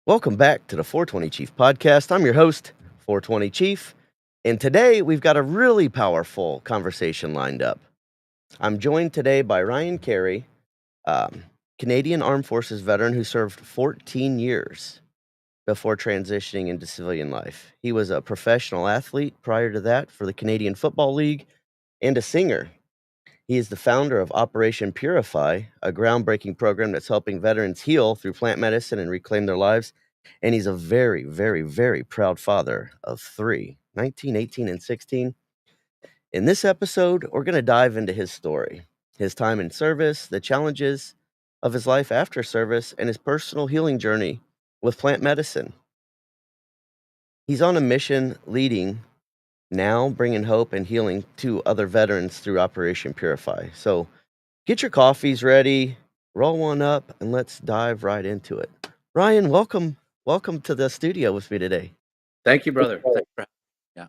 Welcome back to the 420 Chief podcast. I'm your host, 420 Chief, and today we've got a really powerful conversation lined up. I'm joined today by Ryan Carey, um, Canadian Armed Forces veteran who served 14 years before transitioning into civilian life. He was a professional athlete prior to that for the Canadian Football League and a singer. He is the founder of Operation Purify, a groundbreaking program that's helping veterans heal through plant medicine and reclaim their lives. And he's a very, very, very proud father of three, 19, 18, and 16. In this episode, we're going to dive into his story, his time in service, the challenges of his life after service, and his personal healing journey with plant medicine. He's on a mission leading now, bringing hope and healing to other veterans through Operation Purify. So get your coffees ready, roll one up, and let's dive right into it. Ryan, welcome to the studio with me today. Thank you, brother. Thanks for yeah.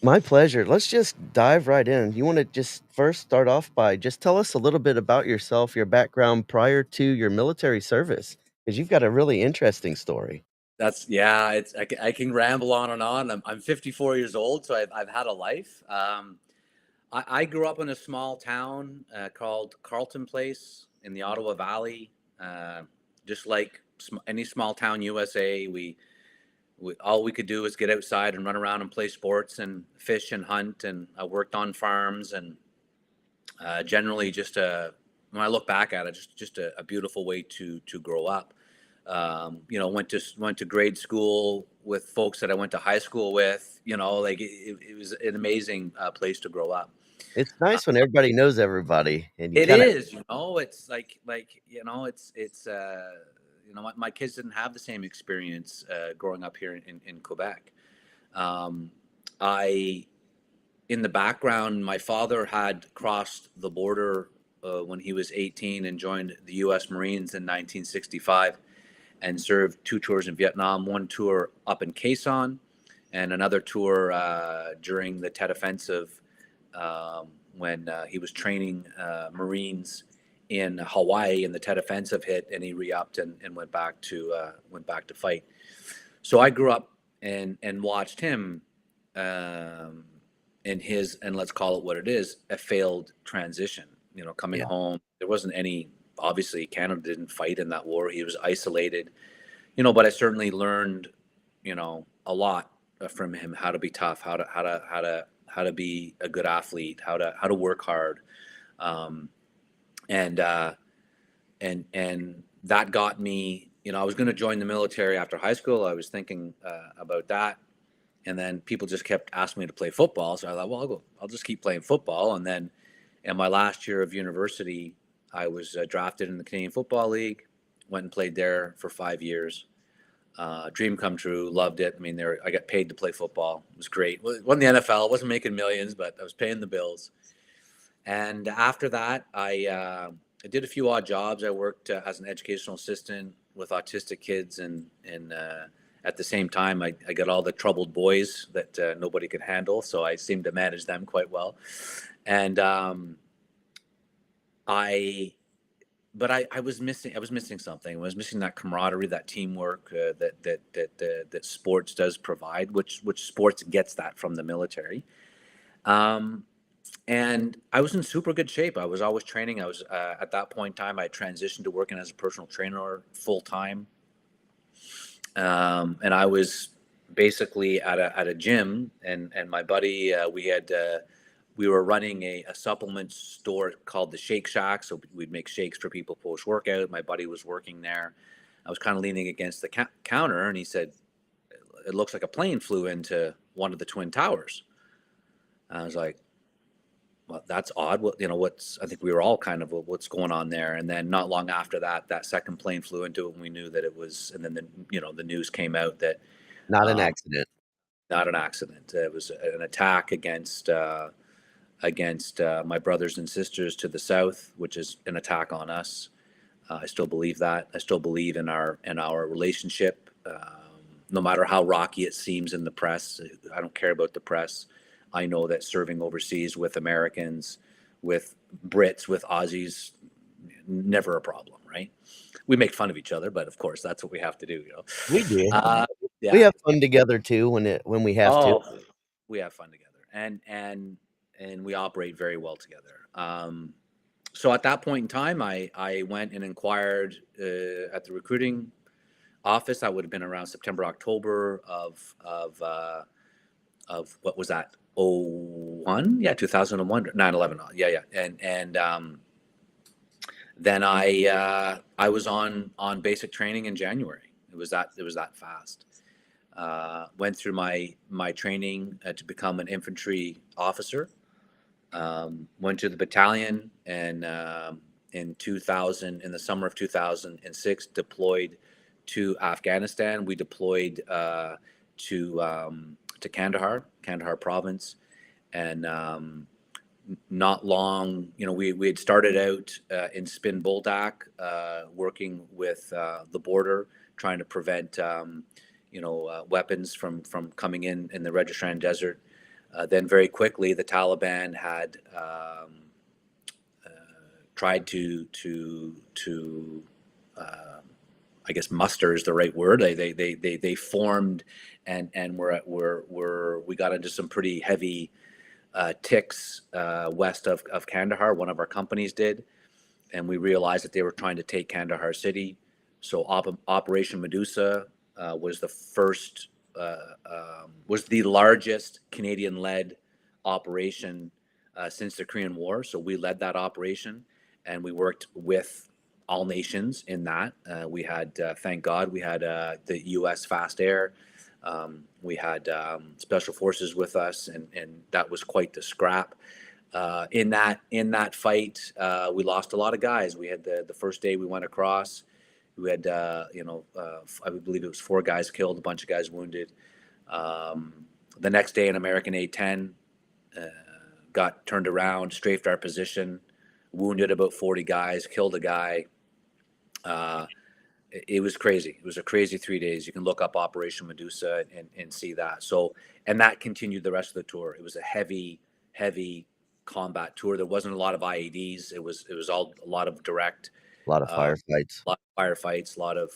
My pleasure. Let's just dive right in. You want to just first start off by just tell us a little bit about yourself, your background prior to your military service, because you've got a really interesting story. I can ramble on and on. I'm 54 years old, so I've had a life. I grew up in a small town called Carleton Place in the Ottawa Valley. Just like any small town USA, we all we could do was get outside and run around and play sports and fish and hunt. And I worked on farms and generally when I look back at it, just a beautiful way to grow up. Went to grade school with folks that I went to high school with. It was an amazing place to grow up. It's Uh, nice when everybody knows everybody and you it kind of, is, it's my kids didn't have the same experience growing up here in Quebec. Um, I In the background, my father had crossed the border when he was 18 and joined the U.S. Marines in 1965 and served two tours in Vietnam, one tour up in Quezon and another tour during the Tet Offensive when he was training Marines in Hawaii and the Tet Offensive hit and he re-upped and went back to fight. So I grew up and watched him and let's call it what it is, a failed transition. Coming yeah. home, there wasn't any. Obviously, Canada didn't fight in that war. He was isolated, but I certainly learned, a lot from him: how to be tough, how to be a good athlete, how to work hard, um, and and that got me. I was going to join the military after high school. I was thinking about that. And then people just kept asking me to play football. So I thought, well, I'll just keep playing football. And then in my last year of university, I was drafted in the Canadian Football League, went and played there for 5 years. Dream come true, loved it. I mean, I got paid to play football. It was great. Wasn't the NFL, wasn't making millions, but I was paying the bills. And after that, I did a few odd jobs. I worked as an educational assistant with autistic kids and at the same time, I got all the troubled boys that nobody could handle, so I seemed to manage them quite well. And I was missing something. I was missing that camaraderie, that teamwork that sports does provide, which sports gets that from the military. Um, and I was in super good shape. I was always training. I was at that point in time, I transitioned to working as a personal trainer full time. And I was basically at a gym, and my buddy, we were running a supplement store called the Shake Shack. So we'd make shakes for people post workout. My buddy was working there. I was kind of leaning against the counter, and he said, "It looks like a plane flew into one of the twin towers." And I was like, "Well, that's odd. I think we were all kind of, what's going on there?" And then not long after that, that second plane flew into it, and we knew that it was. And then the news came out that Not an um, accident. not an accident. It was an attack against my brothers and sisters to the south, which is an attack on us. I still believe that. I still believe in our relationship. No matter how rocky it seems in the press, I don't care about the press. I know that serving overseas with Americans, with Brits, with Aussies, never a problem, right? we make fun of each other, but of course that's what we have to do, We do. Uh, We yeah. have fun together too when we have to. Oh, we have fun together, and we operate very well together. So at that point in time, I went and inquired at the recruiting office. That would have been around September, October of what was that? 01? Yeah, 2001, 9/11. Yeah, yeah. And then I was on basic training in January. It was that fast. Went through my training to become an infantry officer. Went to the battalion, and in the summer of 2006, deployed to Afghanistan. We deployed to Kandahar province, and not long, we had started out in Spin Boldak, working with the border, trying to prevent weapons from coming in the Registran Desert. Then very quickly, the Taliban had tried to I guess muster is the right word. They formed, and we got into some pretty heavy ticks west of Kandahar. One of our companies did, and we realized that they were trying to take Kandahar city. So Operation Medusa was the largest Canadian-led operation since the Korean War. So we led that operation, and we worked with all nations in that. We had, thank God, we had the U.S. Fast Air. We had special forces with us, and that was quite the scrap. In that fight, we lost a lot of guys. We had the first day we went across. We had, I believe it was 4 guys killed, a bunch of guys wounded. The next day, an American A-10 got turned around, strafed our position, wounded about 40 guys, killed a guy. It was crazy. It was a crazy 3 days. You can look up Operation Medusa and see that. So, and that continued the rest of the tour. It was a heavy combat tour. There wasn't a lot of IEDs. It was all a lot of direct. A lot of firefights. A lot of firefights, a lot of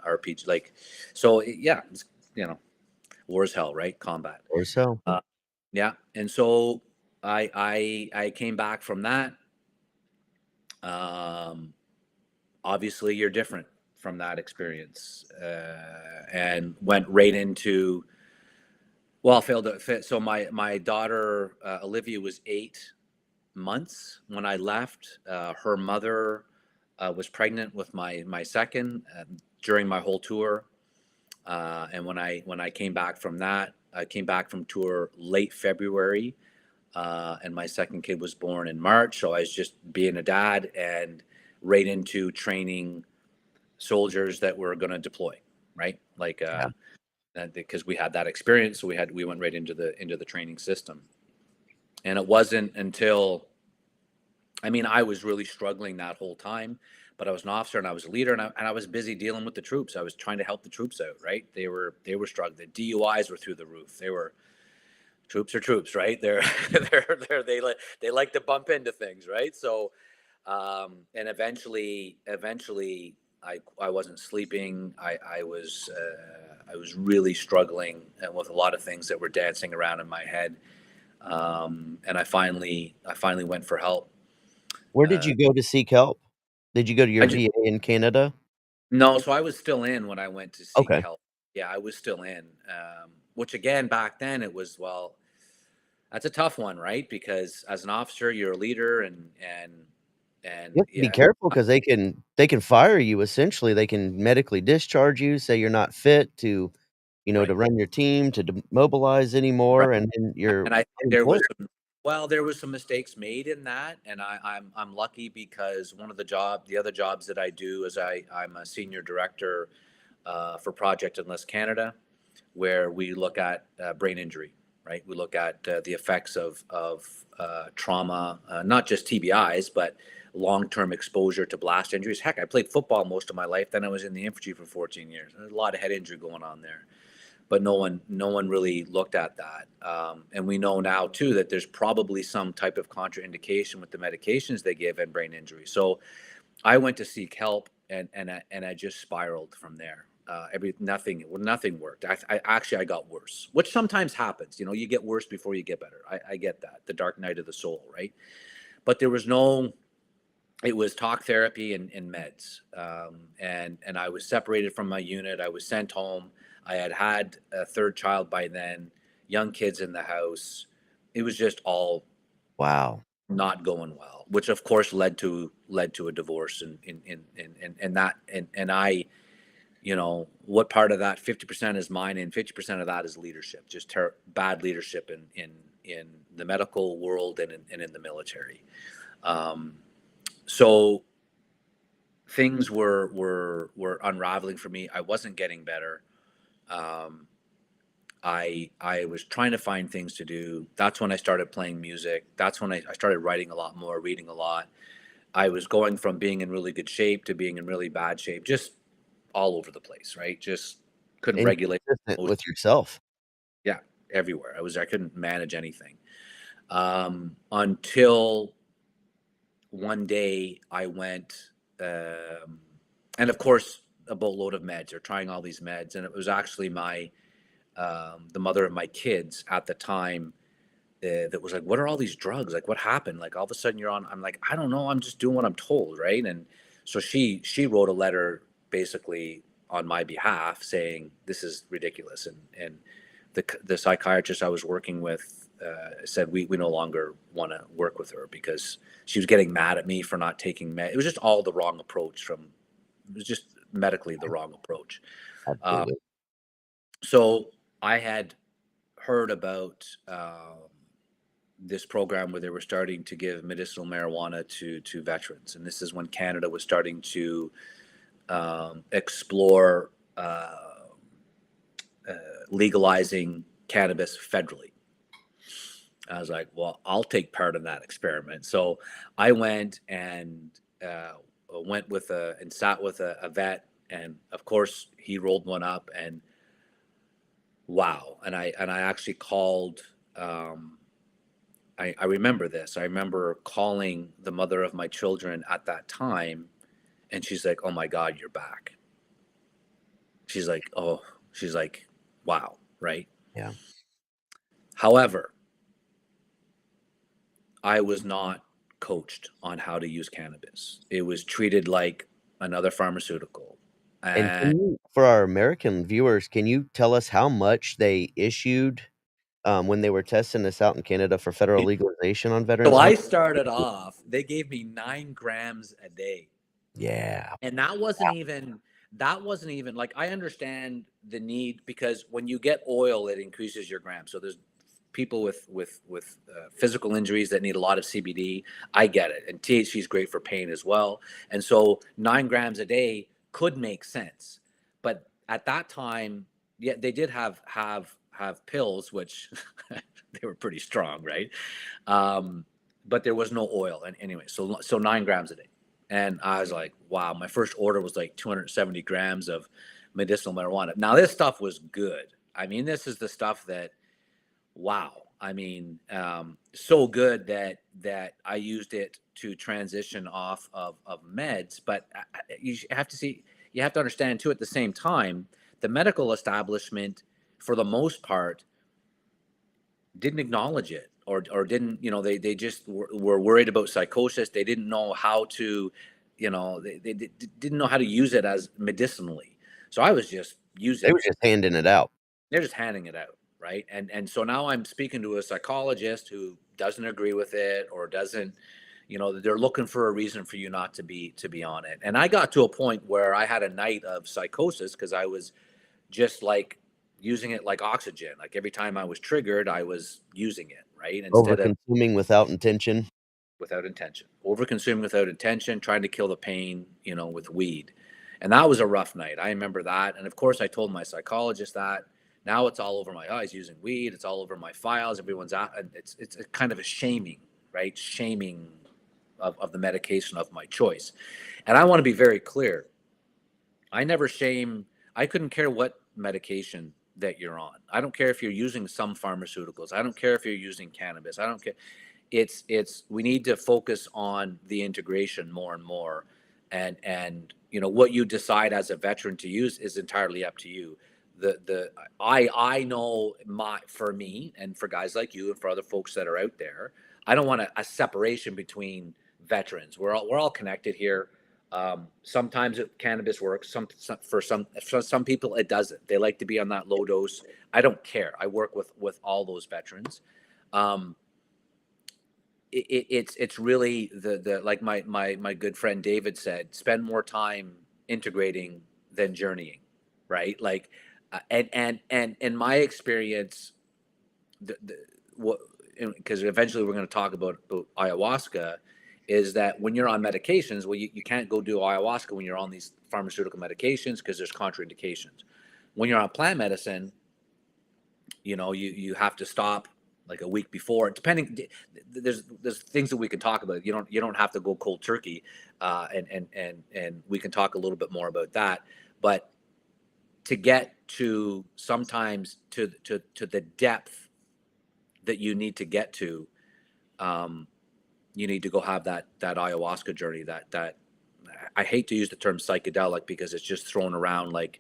RPG. Yeah, it's, war is hell, right? Combat. Or so. Yeah, and so I came back from that. Obviously, you're different from that experience, and went right into. Well, failed to fit. So my daughter Olivia was 8 months when I left. Her mother was pregnant with my second during my whole tour, and when I came back from that, I came back from tour late February, and my second kid was born in March. So I was just being a dad and right into training soldiers that were going to deploy, right? Because we had that experience, so we went right into the training system, and it wasn't until. I mean, I was really struggling that whole time, but I was an officer and I was a leader, and I was busy dealing with the troops. I was trying to help the troops out, right? They were struggling. The DUIs were through the roof. Troops are troops, right? They like to bump into things, right? So, and eventually, I wasn't sleeping. I was really struggling with a lot of things that were dancing around in my head, and I finally went for help. Where did you go to seek help? Did you go to your VA in Canada? No, so I was still in when I went to seek Okay. help. Yeah, I was still in, which again, back then it was, well, that's a tough one, right? Because as an officer, you're a leader, and You have to be careful because they can fire you, essentially. They can medically discharge you, say you're not fit to, right, to run your team, to demobilize anymore, right. and then you're And I think unemployed. there was some mistakes made in that, and I'm lucky because the other jobs that I do is I'm a senior director for Project Enlist Canada, where we look at brain injury, right? We look at the effects of trauma, not just TBIs, but long-term exposure to blast injuries. Heck, I played football most of my life. Then I was in the infantry for 14 years. There's a lot of head injury going on there, but no one really looked at that. And we know now too that there's probably some type of contraindication with the medications they give in brain injury. So I went to seek help, I just spiraled from there. Nothing worked. I got worse, which sometimes happens. You know, you get worse before you get better. I get that, the dark night of the soul, right? But there was no. It was talk therapy and meds, and I was separated from my unit. I was sent home. I had a third child by then, young kids in the house. It was just all Wow. not going well, which of course led to a divorce, and that and I, you know, what part of that 50% is mine and 50% of that is leadership, just bad leadership in the medical world and in the military. um, so things were unraveling for me. I wasn't getting better. um, I was trying to find things to do. That's when I started playing music. That's when I started writing a lot more, reading a lot. I was going from being in really good shape to being in really bad shape, just all over the place, right? Just couldn't regulate Inconsistent emotions. with yourself. Yeah, everywhere. I couldn't manage anything. Until one day I went, and of course, a boatload of meds, or trying all these meds. And it was actually the mother of my kids at the time, that was like, "What are all these drugs? Like, what happened? Like, all of a sudden you're on." I'm like, "I don't know. I'm just doing what I'm told, right?" And so she wrote a letter basically on my behalf saying this is ridiculous, and the psychiatrist I was working with said we no longer want to work with her because she was getting mad at me for not taking med. It was just all the wrong approach from. It was just medically the wrong approach. Um, Absolutely. so I had heard about this program where they were starting to give medicinal marijuana to veterans, and this is when Canada was starting to explore uh, legalizing cannabis federally. I was like, well, I'll take part in that experiment. So I went and went with and sat with a vet, and of course he rolled one up, and wow. And I actually called. I remember this. I remember calling the mother of my children at that time, and she's like, "Oh my God, you're back." She's like, "Oh," she's like, "Wow," right? Yeah. However, I was not coached on how to use cannabis. It was treated like another pharmaceutical. And And can you, for our American viewers, can you tell us how much they issued, when they were testing this out in Canada for federal legalization on so veterans? How I much started off, they gave me 9 grams a day. Yeah. And that wasn't even like, I understand the need, because when you get oil, it increases your grams. So there's people with physical injuries that need a lot of CBD. I get it, and THC is great for pain as well. And so 9 grams a day could make sense, but at that time, yeah, they did have pills, which they were pretty strong, right? Um, but there was no oil, and anyway, so 9 grams a day. And I was like, wow, my first order was like 270 grams of medicinal marijuana. Now, this stuff was good. I mean, this is the stuff that, wow. I mean, so good that I used it to transition off of meds. But you have to see, you have to understand too, at the same time, the medical establishment, for the most part, didn't acknowledge it, or didn't, they just were worried about psychosis. They didn't know how to, they didn't know how to use it as medicinally. So I was just using They were it. just handing it out. They're just handing it out, right? And so now I'm speaking to a psychologist who doesn't agree with it, or doesn't, they're looking for a reason for you not to be on it. And I got to a point where I had a night of psychosis, because I was just like using it like oxygen. Like every time I was triggered, I was using it, right? Instead of Overconsuming without intention. without intention, over consuming without intention, trying to kill the pain, with weed. And that was a rough night. I remember that. And of course, I told my psychologist that. Now it's all over my eyes using weed. It's all over my files. Everyone's out. It's a kind of a shaming, right? Shaming of the medication of my choice. And I want to be very clear. I never shame. I couldn't care what medication that you're on. I don't care if you're using some pharmaceuticals. I don't care if you're using cannabis. I don't care. We need to focus on the integration more and more, and what you decide as a veteran to use is entirely up to you. I know for me and for guys like you and for other folks that are out there, I don't want a separation between veterans. We're all connected here. Sometimes cannabis works. For some people it doesn't. They like to be on that low dose. I don't care. I work with all those veterans. Um, it's really the like my good friend David said, spend more time integrating than journeying, right? Like, and in my experience, the what because eventually we're going to talk about ayahuasca, is that when you're on medications, well, you can't go do ayahuasca when you're on these pharmaceutical medications because there's contraindications. When you're on plant medicine, you have to stop like a week before, depending. There's things that we can talk about. You don't have to go cold turkey, and we can talk a little bit more about that. But to get to sometimes to the depth that you need to get to, um, you need to go have that ayahuasca journey. That I hate to use the term psychedelic because it's just thrown around like,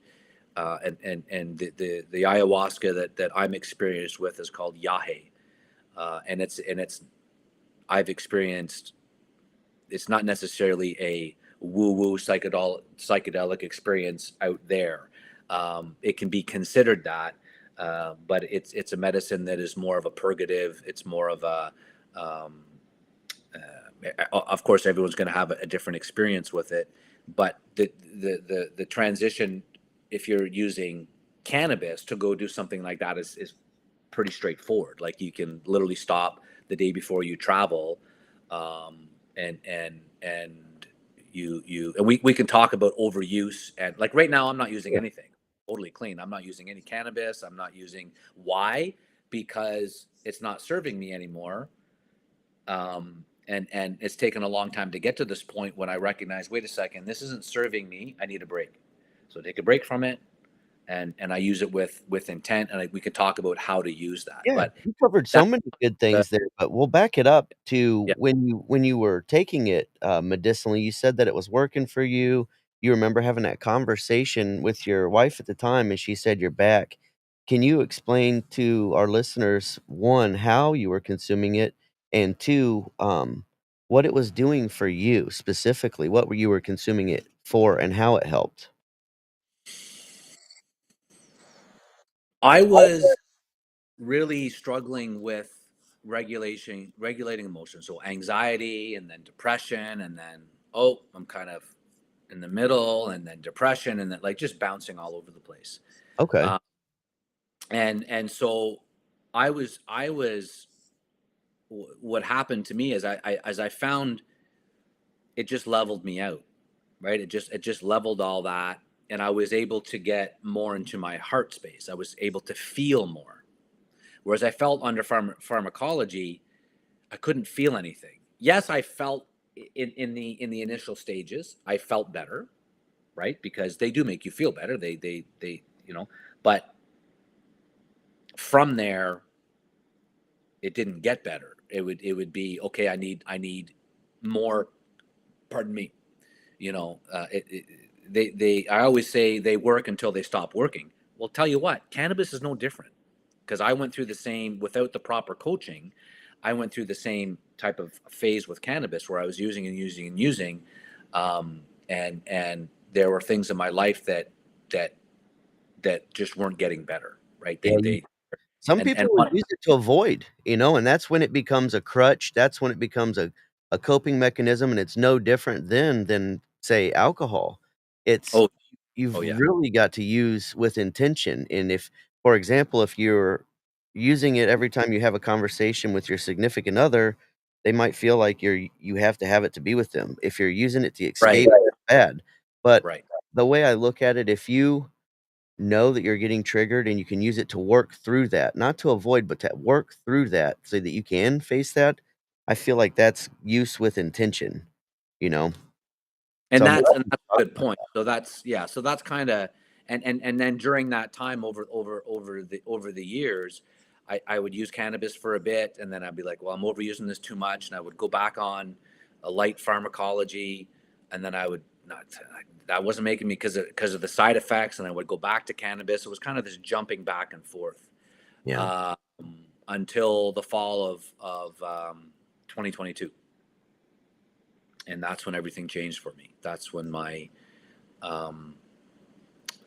and the ayahuasca that I'm experienced with is called yahe, and it's I've experienced. It's not necessarily a woo psychedelic experience out there. It can be considered that, but it's a medicine that is more of a purgative. It's more of a of course, everyone's going to have a different experience with it, but the transition, if you're using cannabis to go do something like that, is pretty straightforward. Like you can literally stop the day before you travel, and we can talk about overuse. And like right now, I'm not using anything. Totally clean. I'm not using any cannabis. I'm not using. Why? Because it's not serving me anymore. And it's taken a long time to get to this point when I recognize, wait a second, this isn't serving me. I need a break. So take a break from it, and I use it with intent, and we could talk about how to use that. Yeah, But you covered so that's many good the things there, but we'll back it up to yeah. when you were taking it, medicinally, you said that it was working for you. You remember having that conversation with your wife at the time, and she said you're back. Can you explain to our listeners, 1, how you were consuming it, and 2, what it was doing for you specifically? What were you were consuming it for and how it helped? I was really struggling with regulating emotions, so anxiety, and then depression, and then, I'm kind of in the middle, and then depression, and then like just bouncing all over the place. Okay. uh, and so I was what happened to me is I found it just leveled me out, right? It just leveled all that, and I was able to get more into my heart space. I was able to feel more, whereas I felt under pharmacology, I couldn't feel anything. Yes, I felt in the initial stages, I felt better, right? Because they do make you feel better. They but from there, it didn't get better. It would be okay. I need more. Pardon me. They I always say they work until they stop working. Well, tell you what, cannabis is no different, because I went through the same without the proper coaching. I went through the same type of phase with cannabis where I was using and using and using, and there were things in my life that that just weren't getting better. Right? Yeah, They some and people would use it to avoid, and that's when it becomes a crutch, that's when it becomes a coping mechanism, and it's no different then than, say, alcohol. It's oh you've oh yeah. really got to use with intention, and if, for example, if you're using it every time you have a conversation with your significant other, they might feel like you have to have it to be with them. If you're using it to Right. escape, it's bad. But Right. the way I look at it, if you know that you're getting triggered and you can use it to work through that, not to avoid, but to work through that so that you can face that. I feel like that's use with intention, you know? And So I'm that's glad and we that's a talked good about point. So that's yeah. So that's kind of and then during that time over the years, I would use cannabis for a bit, and then I'd be like, well, I'm overusing this too much, and I would go back on a light pharmacology, and then I would not that wasn't making me, because of the side effects, and I would go back to cannabis. It was kind of this jumping back and forth Yeah. um, until the fall of 2022, and that's when everything changed for me. That's when um,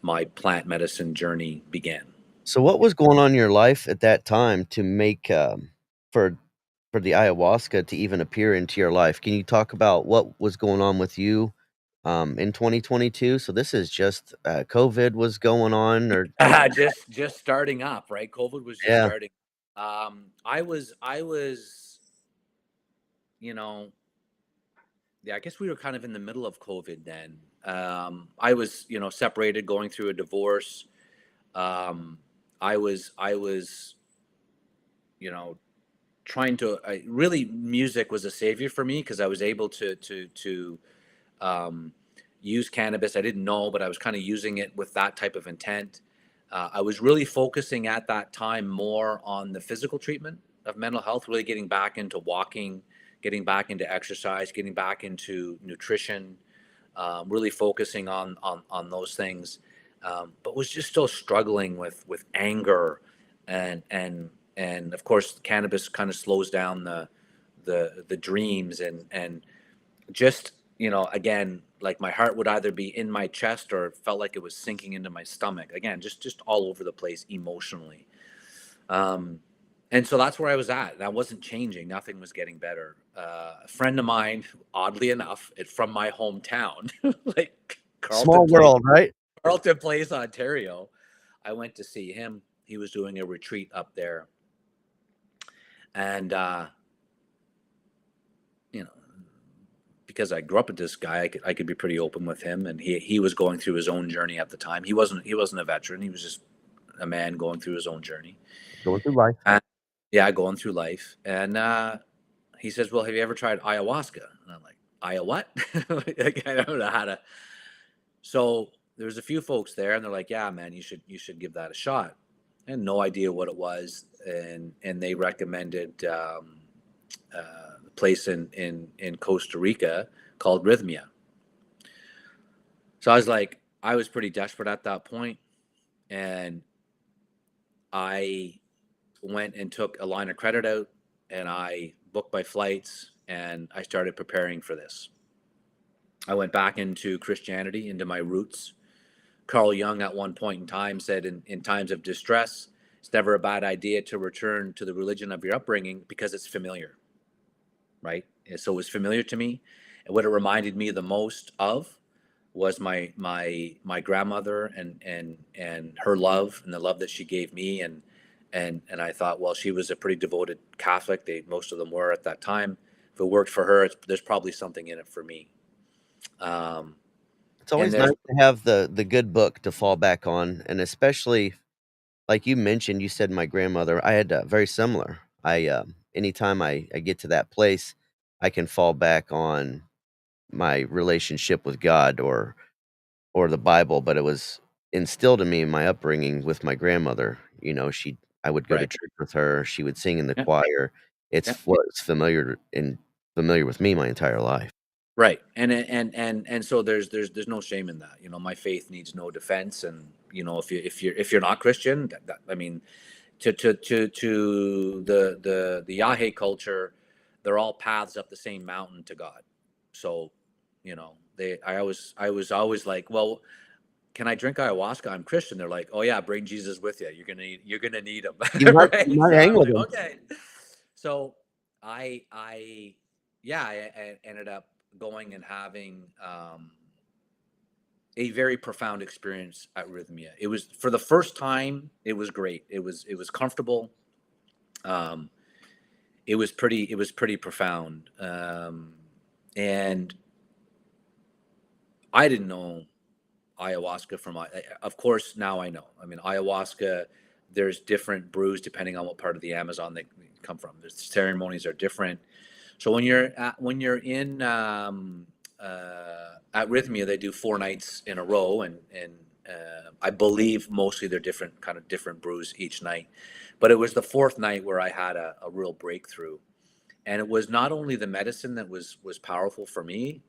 my plant medicine journey began. So what was going on in your life at that time to make, for for the ayahuasca to even appear into your life? Can you talk about what was going on with you, in 2022? So this is just, COVID was going on or Just starting up, right? COVID was just yeah, starting. I was, you know, yeah, I guess we were kind of in the middle of COVID then. I was, separated, going through a divorce. Um, I was, you know, trying to. Really, music was a savior for me because I was able to um, use cannabis. I didn't know, but I was kind of using it with that type of intent. I was really focusing at that time more on the physical treatment of mental health, really getting back into walking, getting back into exercise, getting back into nutrition, really focusing on those things. But was just still struggling with anger, and of course, cannabis kind of slows down the dreams, and just, again, like my heart would either be in my chest or it felt like it was sinking into my stomach, again, just all over the place emotionally. Um and so that's where I was at, and I wasn't changing, nothing was getting better. A friend of mine, oddly enough, it's from my hometown, like small carlton place world, right? carlton place Ontario. I went to see him. He was doing a retreat up there, and you know because I grew up with this guy, I could be pretty open with him, and he was going through his own journey at the time. He wasn't a veteran. He was just a man going through his own journey. Going through life. And, yeah, going through life. And he says, "Well, have you ever tried ayahuasca?" And I'm like, "Aya what?" Like, I don't know how to. So there's a few folks there, and they're like, "Yeah, man, you should give that a shot." I had no idea what it was, and they recommended a place in Costa Rica called Rhythmia. So I was pretty desperate at that point, and I went and took a line of credit out, and I booked my flights, and I started preparing for this. I went back into Christianity, into my roots. Carl Jung at one point in time said, in times of distress, it's never a bad idea to return to the religion of your upbringing because it's familiar, right? And so it was familiar to me. And what it reminded me the most of was my grandmother, and her love, and the love that she gave me, and I thought, well, she was a pretty devoted Catholic. Most of them were at that time. If it worked for her, there's probably something in it for me. Um, It's and always nice there's to have the good book to fall back on, and especially like you mentioned, you said my grandmother, I had, very similar. Anytime I get to that place, I can fall back on my relationship with God or the Bible, but it was instilled in me in my upbringing with my grandmother. I would go to right, church with her, she would sing in the yeah, choir. yeah, It's what's familiar with me my entire life. right. And so there's no shame in that. My faith needs no defense, and if you're not Christian, I mean, to the Yahe culture, they're all paths up the same mountain to God. So, they I was always like, well, can I drink ayahuasca? I'm Christian. They're like, oh yeah, bring Jesus with you. You're gonna need him, You right? might So hang I'm with like, him. okay. So I yeah, I ended up going and having a very profound experience at Rhythmia. It was, for the first time, it was great. It was comfortable. Um, it was pretty profound. And I didn't know ayahuasca from, of course, now I know. I mean, ayahuasca, there's different brews depending on what part of the Amazon they come from. The ceremonies are different. So when you're in at Rhythmia, they do 4 nights in a row, and I believe mostly they're different brews each night. But it was the fourth night where I had a real breakthrough, and it was not only the medicine that was powerful for me.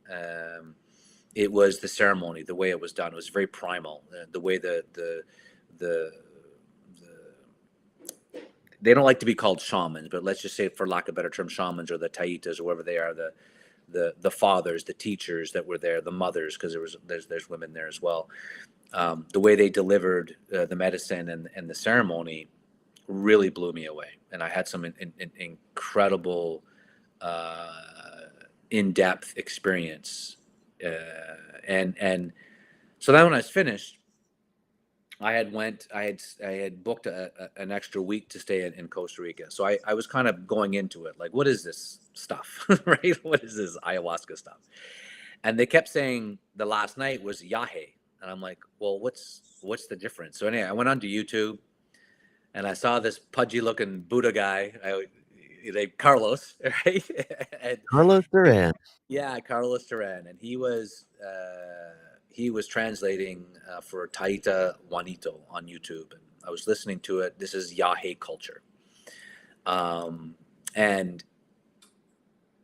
it was the ceremony, the way it was done. It was very primal. The way the they don't like to be called shamans, but let's just say, for lack of a better term, shamans, or the taitas, or whoever they are, the fathers, the teachers that were there, the mothers, because there's women there as well. The way they delivered the medicine and the ceremony really blew me away, and I had some incredible in-depth experience, and so then when I was finished, I had booked an extra week to stay in Costa Rica. So I was kind of going into it like, what is this stuff? Right? What is this ayahuasca stuff? And they kept saying the last night was yahe. And I'm like, well, what's the difference? So anyway, I went onto YouTube and I saw this pudgy looking Buddha guy, named Carlos, right? and, Carlos and Duran. yeah, Carlos Duran, and he was translating for Taita Juanito on YouTube, and I was listening to it. This is Yahe culture, and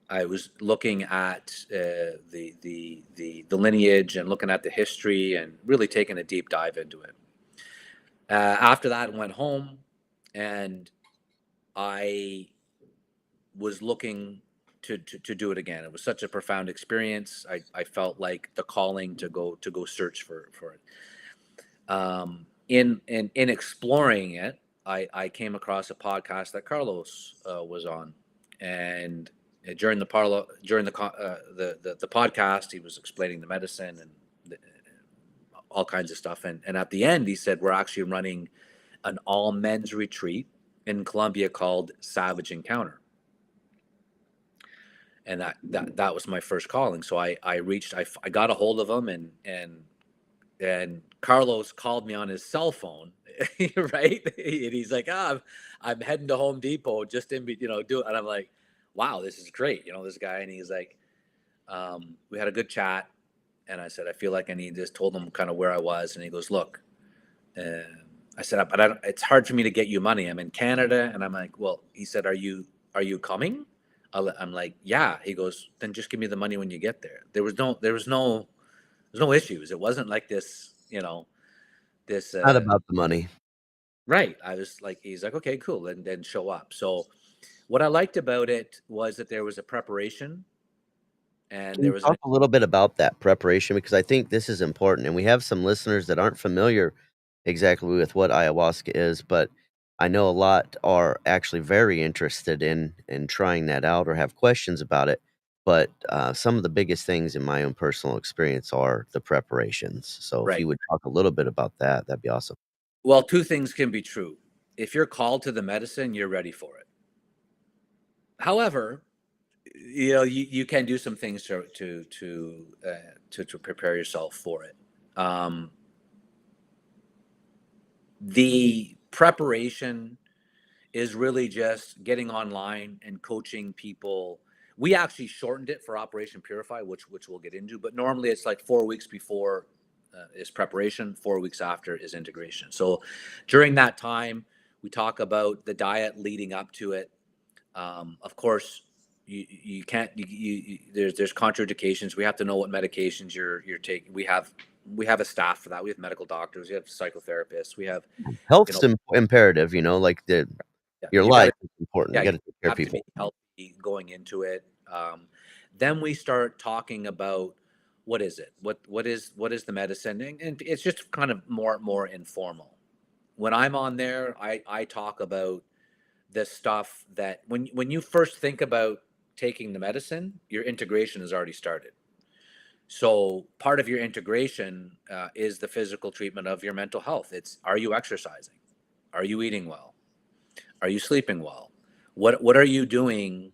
I was looking at the lineage and looking at the history and really taking a deep dive into it. After that, I went home, and I was looking to do it again. It was such a profound experience. I felt like the calling to go search for it. In exploring it, I came across a podcast that Carlos was on, and during the podcast, he was explaining the medicine and all kinds of stuff. And at the end, he said, we're actually running an all men's retreat in Colombia called Savage Encounter. And that was my first calling. So I got a hold of him, and Carlos called me on his cell phone, right? And he's like, I'm heading to Home Depot just do it. And I'm like, wow, this is great. This guy. And he's like, we had a good chat. And I said, I feel like I need this, told him kind of where I was. And he goes, look, I said, but it's hard for me to get you money. I'm in Canada. And I'm like, well, he said, are you coming? I'm like, yeah. He goes, then just give me the money when you get there. There's no issues. It wasn't like this, this, Not about the money. right. I was like, he's like, okay, cool. And then show up. So what I liked about it was that there was a preparation, and Can there you was talk a little bit about that preparation? Because I think this is important, and we have some listeners that aren't familiar exactly with what ayahuasca is, but I know a lot are actually very interested in trying that out or have questions about it. But some of the biggest things in my own personal experience are the preparations. So if right. you would talk a little bit about that, that'd be awesome. Well, two things can be true. If you're called to the medicine, you're ready for it. However, you can do some things to prepare yourself for it. The preparation is really just getting online and coaching people. We actually shortened it for Operation Purify, which we'll get into, but normally it's like 4 weeks before is preparation, 4 weeks after is integration. So during that time, we talk about the diet leading up to it. Of course, you can't there's contraindications. We have to know what medications you're taking. We have a staff for that. We have medical doctors. We have psychotherapists. We have Health's imperative, like your you got life to is important. yeah, You you got to take care of have to people. be healthy going into it. Then we start talking about what is it, what is the medicine, and it's just kind of more informal. When I'm on there, I talk about the stuff that when you first think about taking the medicine, your integration has already started. So part of your integration is the physical treatment of your mental health. It's, are you exercising? Are you eating well? Are you sleeping well? What are you doing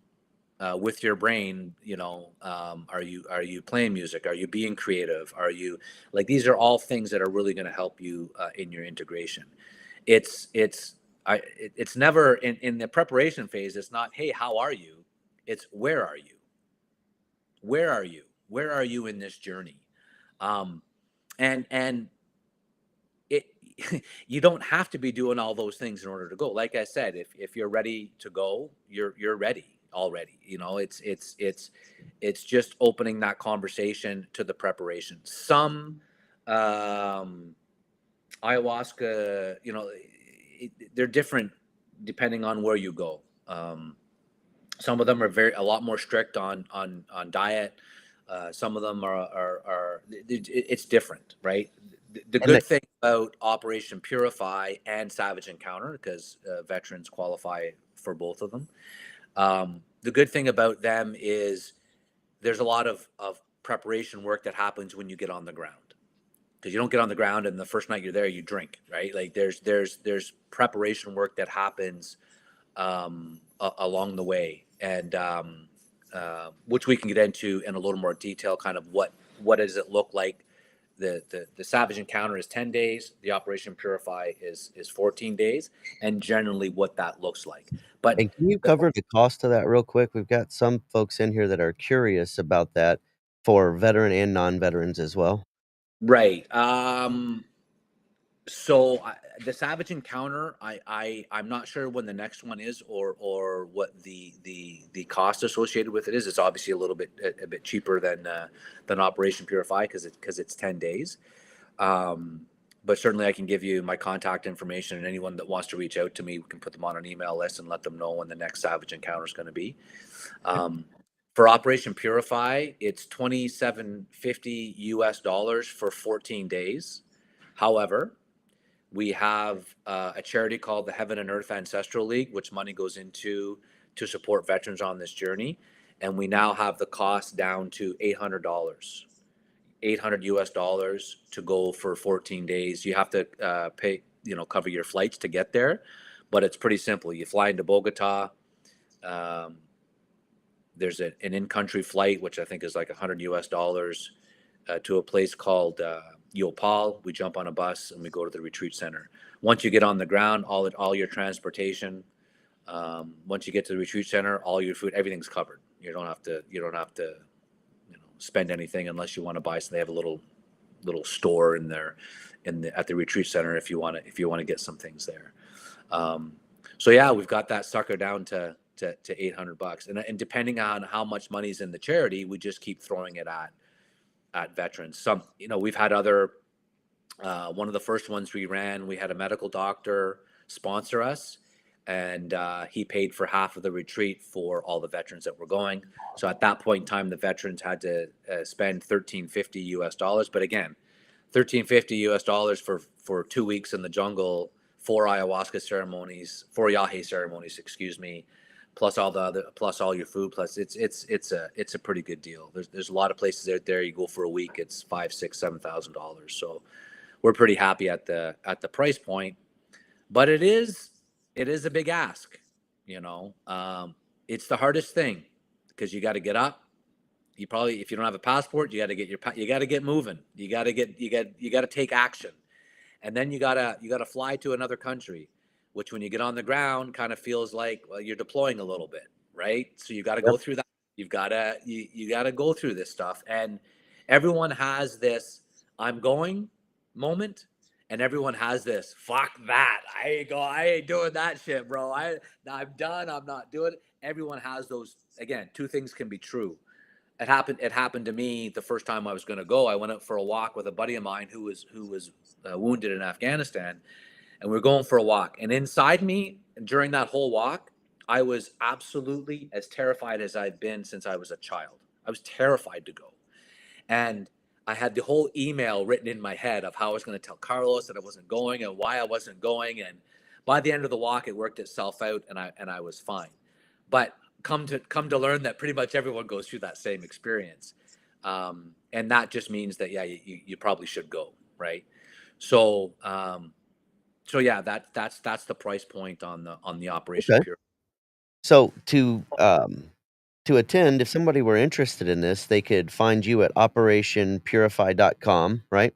with your brain? Are you playing music? Are you being creative? Are you, like, these are all things that are really going to help you in your integration. It's never in the preparation phase. It's not, hey, how are you? It's, where are you? Where are you? Where are you in this journey? And it you don't have to be doing all those things in order to go. Like I said, if you're ready to go, you're ready. already. You know, it's just opening that conversation to the preparation. Some ayahuasca, you know, they're different depending on where you go. Some of them are a lot more strict on diet. Some of them it's different, right? The And good thing about Operation Purify and Savage Encounter, because veterans qualify for both of them. The good thing about them is there's a lot of preparation work that happens when you get on the ground, because you don't get on the ground and the first night you're there you drink, right? Like there's preparation work that happens along the way, and which we can get into in a little more detail. Kind of what does it look like? The Savage Encounter is 10 days. The Operation Purify is 14 days, and generally what that looks like. But And can you cover the cost of that real quick? We've got some folks in here that are curious about that for veteran and non-veterans as well. right. So the Savage Encounter, I'm not sure when the next one is, or what the cost associated with it is. It's obviously a bit cheaper than Operation Purify, because it's 10 days. But certainly I can give you my contact information, and anyone that wants to reach out to me, we can put them on an email list and let them know when the next Savage Encounter is going to be. For Operation Purify, it's $27.50 US for 14 days. However, we have a charity called the Heaven and Earth Ancestral League, which money goes into to support veterans on this journey. And we now have the cost down to $800, 800 US dollars to go for 14 days. You have to pay, cover your flights to get there, but it's pretty simple. You fly into Bogota. There's an in-country flight, which I think is like 100 US dollars, to a place called Yopal. We jump on a bus and we go to the retreat center. Once you get on the ground, all your transportation. Once you get to the retreat center, all your food, everything's covered. You don't have to spend anything unless you want to buy. So they have a little store at the retreat center if you want to get some things there. So yeah, we've got that sucker down to $800, and depending on how much money's in the charity, we just keep throwing it at veterans. We've had other, one of the first ones we ran, we had a medical doctor sponsor us, and he paid for half of the retreat for all the veterans that were going. So at that point in time, the veterans had to spend $13.50 US dollars. But again, $13.50 US dollars for 2 weeks in the jungle, 4 ayahuasca ceremonies, 4 yahe ceremonies, excuse me, plus all your food, plus it's a pretty good deal. There's a lot of places out there you go for a week, it's $5,000, $6,000, $7,000. So we're pretty happy at the price point, but it is a big ask. It's the hardest thing, because you got to get up. You probably, if you don't have a passport, you got to get moving. You got to take action, and then you got to fly to another country, which when you get on the ground kind of feels like, well, you're deploying a little bit, right? So you got to Yep. go through that. You got to go through this stuff, and everyone has this "I'm going" moment, and everyone has this "fuck that, I ain't doing that shit, bro. I'm done. I'm not doing it." Everyone has those. Again, two things can be true. It happened to me the first time I was going to go. I went out for a walk with a buddy of mine who was wounded in Afghanistan, and we were going for a walk. And inside me, during that whole walk, I was absolutely as terrified as I've been since I was a child. I was terrified to go, and I had the whole email written in my head of how I was going to tell Carlos that I wasn't going and why I wasn't going. And by the end of the walk, it worked itself out, and I was fine. But come to learn that pretty much everyone goes through that same experience, and that just means that you probably should go, right? So yeah, that's the price point on the Operation Okay. Pure. So to attend, if somebody were interested in this, they could find you at operationpurify.com, right?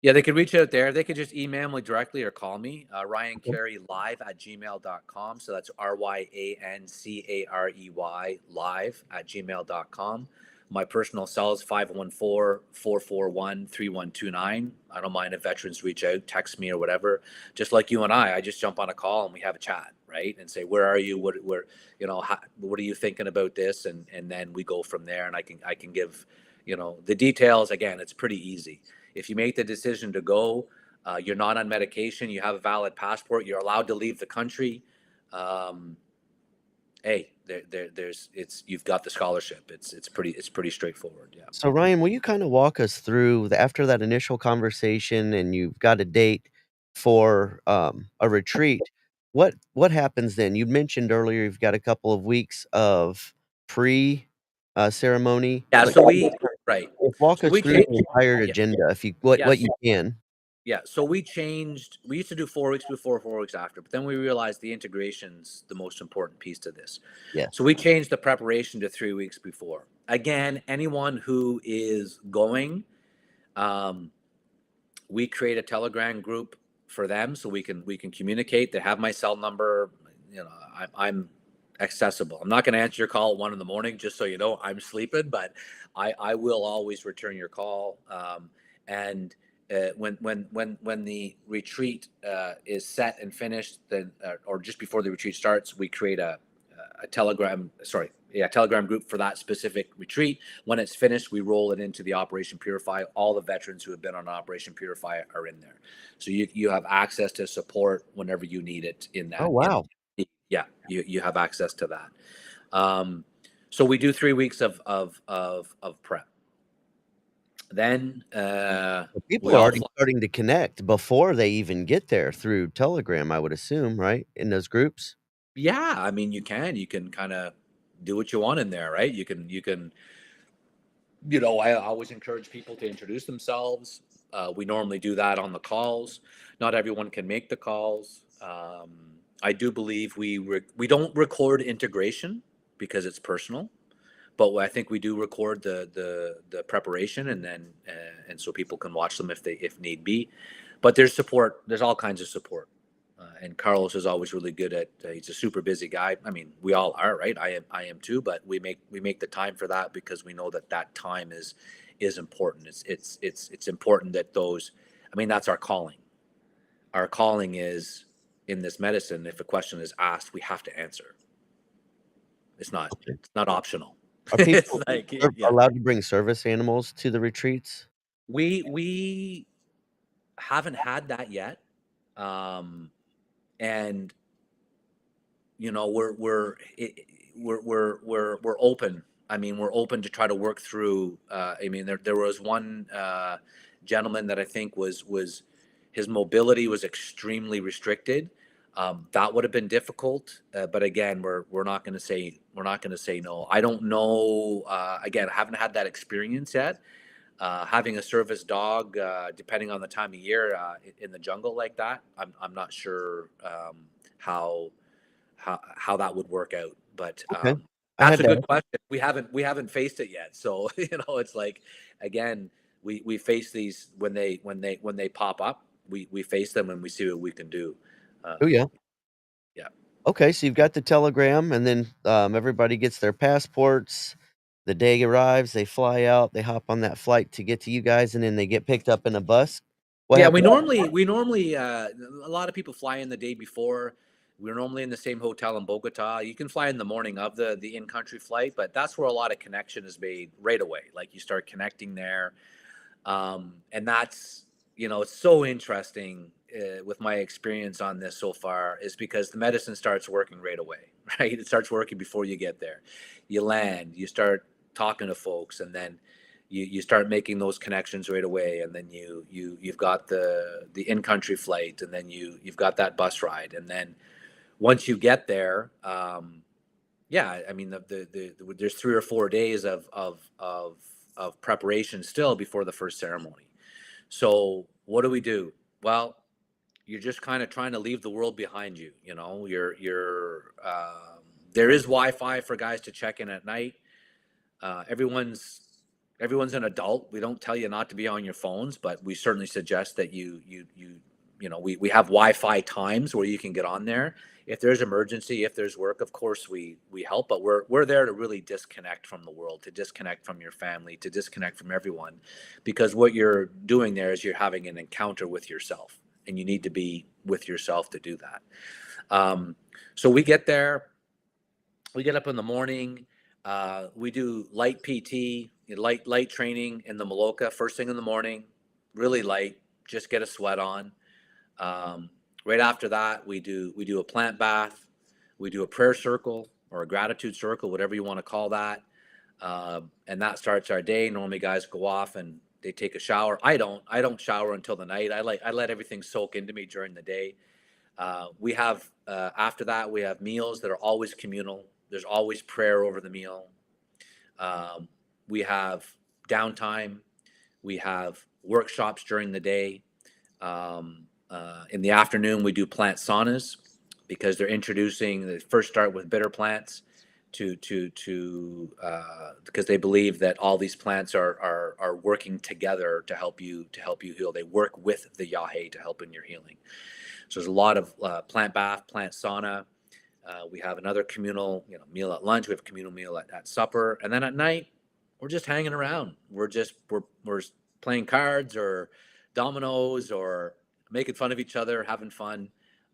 Yeah, they could reach out there. They could just email me directly or call me, Ryan Okay. Carey live at gmail.com. So that's RyanCarey live at gmail.com. My personal cell is 514-441-3129. I don't mind if veterans reach out, text me or whatever. Just like you and I just jump on a call and we have a chat. right? And say, where are you? Where, what are you thinking about this? And then we go from there, and I can give, the details. Again, it's pretty easy. If you make the decision to go, you're not on medication, you have a valid passport, you're allowed to leave the country. Um, hey, you've got the scholarship. It's pretty straightforward. Yeah. So, Ryan, will you kind of walk us through after that initial conversation and you've got a date for a retreat? What happens then? You mentioned earlier you've got a couple of weeks of pre ceremony, Yeah. but So we right. walk So us we through changed. the entire Yeah. agenda if you Yeah. what you can. Yeah, so we changed. We used to do 4 weeks before, 4 weeks after, but then we realized the integration's the most important piece to this. So Yes. we changed the preparation to 3 weeks before. Again, anyone who is going, um, we create a Telegram group for them so we can communicate. They have my cell number. I'm accessible. I'm not going to answer your call at 1 in the morning, just so you know. I'm sleeping, but I will always return your call. And when the retreat is set and finished, then or just before the retreat starts, we create a Telegram group for that specific retreat. When it's finished, we roll it into the Operation Purify. All the veterans who have been on Operation Purify are in there, so you have access to support whenever you need it in Oh that. wow. Yeah, you have access to that. Um, so we do 3 weeks of prep. Then So people we are all already fly. starting to connect before they even get there through Telegram, I would assume, right? In those groups? Yeah, I mean, you can kind of do what you want in there, right? I always encourage people to introduce themselves. We normally do that on the calls. Not everyone can make the calls. I do believe we don't record integration because it's personal, but I think we do record the preparation, and so people can watch them if need be. But there's support. There's all kinds of support. And Carlos is always really good at. He's a super busy guy. I mean, we all are, right? I am too. But we make the time for that because we know that time is important. It's important that those. I mean, that's our calling. Our calling is in this medicine. If a question is asked, we have to answer. It's not. Okay. It's not optional. Are It's people like, yeah. allowed to bring service animals to the retreats? We haven't had that yet. Um, and we're open. I mean, we're open to try to work through. I mean, there was one gentleman that I think was his mobility was extremely restricted. That would have been difficult, but again, we're not going to say no. I don't know. Again, I haven't had that experience yet. Having a service dog, depending on the time of year, in the jungle like that, I'm not sure how how that would work out. But Okay. I that's had a to good ask. question. We haven't faced it yet, so it's like, again, we face these when they pop up. We face them and we see what we can do. Oh, Um, yeah. yeah. Okay, so you've got the telegram, and then, everybody gets their passports. The day arrives, they fly out, they hop on that flight to get to you guys, and then they get picked up in a bus? What Yeah, we happens? normally a lot of people fly in the day before. We're normally in the same hotel in Bogota. You can fly in the morning of the in-country flight, but that's where a lot of connection is made right away. Like, you start connecting there. And that's, it's so interesting, with my experience on this so far, is because the medicine starts working right away, right? It starts working before you get there. You land, you start talking to folks, and then you start making those connections right away, and then you've got the in-country flight, and then you've got that bus ride, and then once you get there, yeah, I mean, there's 3 or 4 days of preparation still before the first ceremony. So what do we do? Well, you're just kind of trying to leave the world behind you. There is Wi-Fi for guys to check in at night. Everyone's an adult. We don't tell you not to be on your phones, but we certainly suggest that we have Wi-Fi times where you can get on there. If there's emergency, if there's work, of course we help, but we're there to really disconnect from the world, to disconnect from your family, to disconnect from everyone, because what you're doing there is you're having an encounter with yourself. and you need to be with yourself to do that. So we get there, we get up in the morning, we do light PT, light training in the Maloka first thing in the morning, really light, just get a sweat on. Right after that, we do a plant bath, we do a prayer circle or a gratitude circle, whatever you want to call that, and that starts our day. Normally, guys go off and they take a shower. I don't shower until the night. I let everything soak into me during the day. We have after that we have meals that are always communal. There's always prayer over the meal. We have downtime. We have workshops during the day. In the afternoon, we do plant saunas because they're introducing. They first start with bitter plants because they believe that all these plants are working together to help you heal. They work with the Yahe to help in your healing. So there's a lot of plant bath, plant sauna. We have another communal meal at lunch. We have a communal meal at supper, and then at night we're just hanging around. We're playing cards or dominoes or making fun of each other, having fun,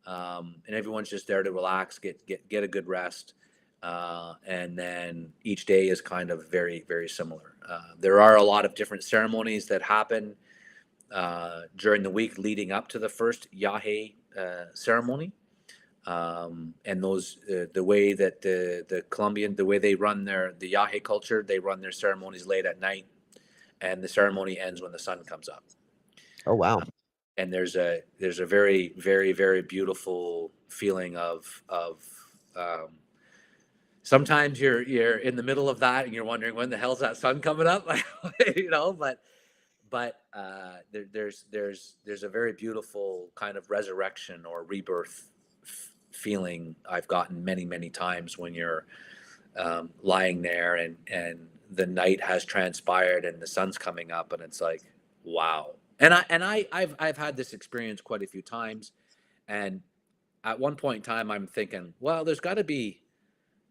and everyone's just there to relax, get a good rest, and then each day is kind of very, very similar. There are a lot of different ceremonies that happen during the week leading up to the first Yahe ceremony. And those the way that the Colombian, the way they run the Yahe culture, they run their ceremonies late at night, and the ceremony ends when the sun comes up. Oh, wow. And there's a very, very, very beautiful feeling of sometimes you're in the middle of that and you're wondering when the hell's that sun coming up, but there's a very beautiful kind of resurrection or rebirth feeling I've gotten many, many times when you're lying there and the night has transpired and the sun's coming up and it's like, wow. I've had this experience quite a few times, and at one point in time I'm thinking, well, there's got to be,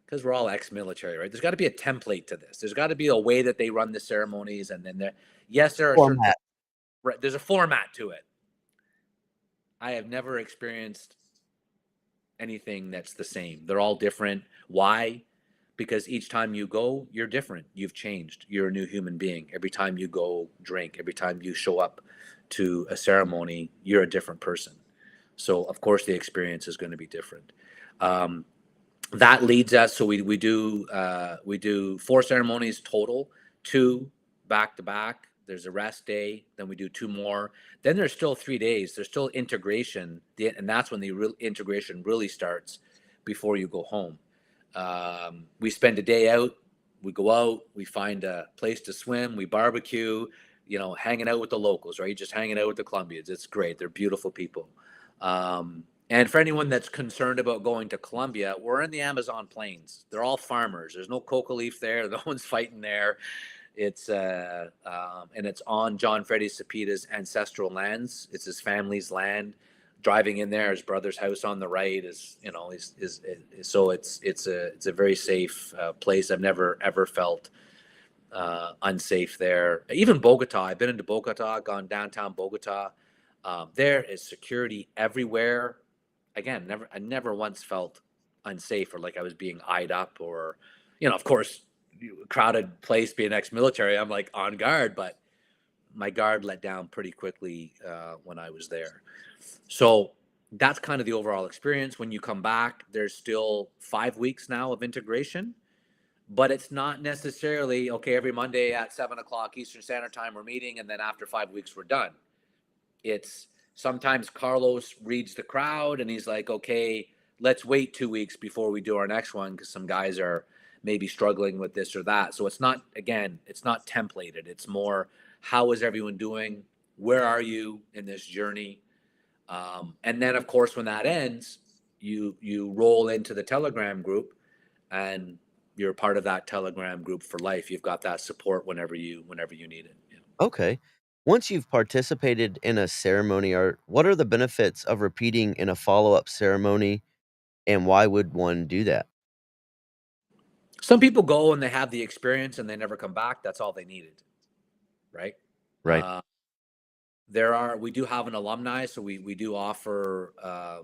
because we're all ex-military, right? There's got to be a template to this. There's got to be a way that they run the ceremonies, and then there are certain, Format. right, there's a format to it. I have never experienced anything that's the same. They're all different. Why? Because each time you go, you're different. You've changed. You're a new human being. Every time you go drink, every time you show up to a ceremony, you're a different person. So of course the experience is going to be different. That leads us. So we do 4 ceremonies total, 2 back to back. There's a rest day. Then we do 2 more. Then there's still 3 days. There's still integration, and that's when the real integration really starts before you go home. We spend a day out. We go out. We find a place to swim. We barbecue. Hanging out with the locals, right? Just hanging out with the Colombians. It's great. They're beautiful people. And for anyone that's concerned about going to Colombia, we're in the Amazon plains. They're all farmers. There's no coca leaf there. No one's fighting there. It's and it's on John Freddy Cepita's ancestral lands. It's his family's land. Driving in there, his brother's house on the right is so it's a very safe place. I've never ever felt unsafe there. Even Bogota, I've been into Bogota, gone downtown Bogota. There is security everywhere. Again, I never once felt unsafe or like I was being eyed up or, of course, crowded place, being ex-military, I'm like on guard, but my guard let down pretty quickly when I was there. So that's kind of the overall experience. When you come back, there's still 5 weeks now of integration, but it's not necessarily, okay, every Monday at 7:00 Eastern Standard Time, we're meeting, and then after 5 weeks, we're done. It's sometimes Carlos reads the crowd and he's like, okay, let's wait 2 weeks before we do our next one because some guys are maybe struggling with this or that. So it's not templated. It's more, how is everyone doing? Where are you in this journey? And then, of course, when that ends, you roll into the Telegram group, and you're part of that Telegram group for life. You've got that support whenever you need it. Yeah. Okay. Once you've participated in a ceremony, what are the benefits of repeating in a follow-up ceremony, and why would one do that? Some people go and they have the experience and they never come back. That's all they needed, right? Right. we do have an alumni, so we do offer a